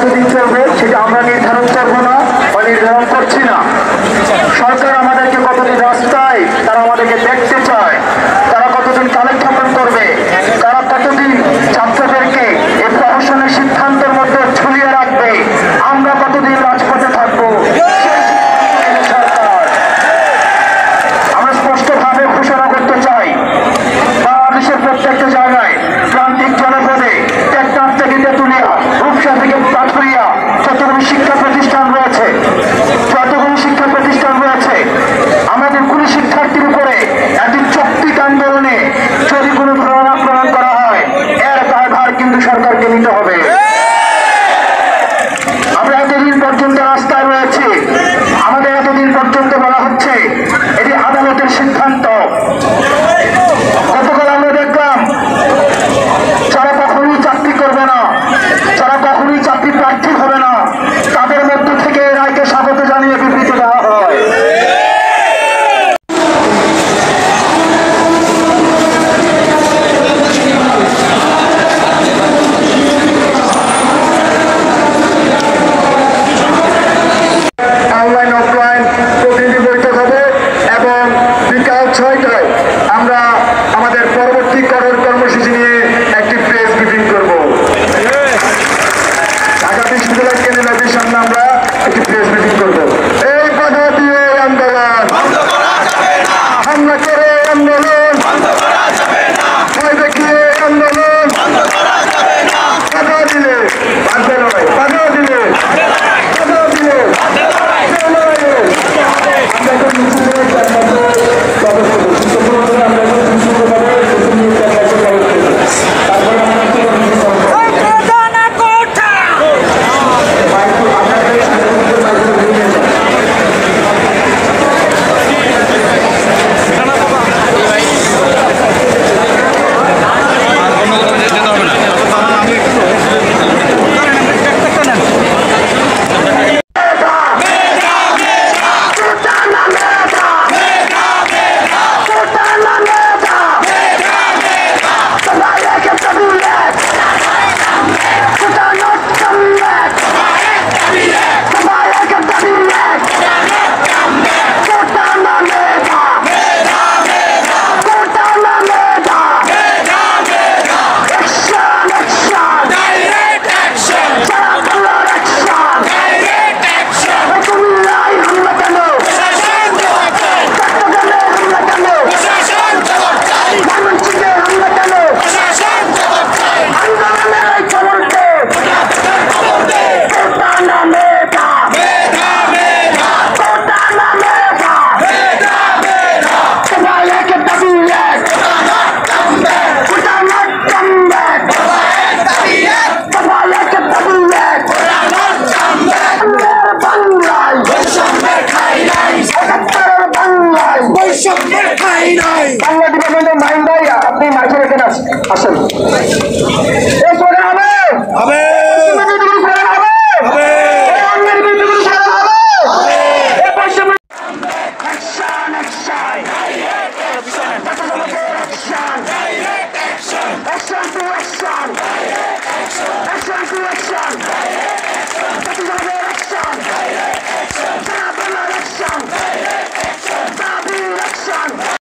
কতদিন চলবে সেটা আমরা নির্ধারণ করবো না বা নির্ধারণ করছি না। সরকার আমাদেরকে কতদিন রাস্তায় তারা আমাদেরকে দেখতে চায়, তারা কতদিন কালেক্ষেপণ করবে, তারা কতদিন ছাত্রদেরকে এই প্রহসনের সিদ্ধান্তের মধ্যে ঝুলিয়ে রাখবে, আমরা কতদিন রাজপথে থাকবো। আমরা স্পষ্টভাবে ঘোষণা করতে চাই, বাংলাদেশের প্রত্যেকটা জায়গায় প্রান্তিক জনপদে টেকনাফ থেকে তেঁতুলিয়া, রূপসা থেকে পাথুরিয়া যতগুলো শিক্ষা প্রতিষ্ঠান রয়েছে, আমাদের কোন শিক্ষার্থীর উপরে একটি যৌক্তিক আন্দোলনে যদি কোনো ধরনের আক্রমণ করা হয়, এর দায়ভার কিন্তু সরকারকে নিতে হবে।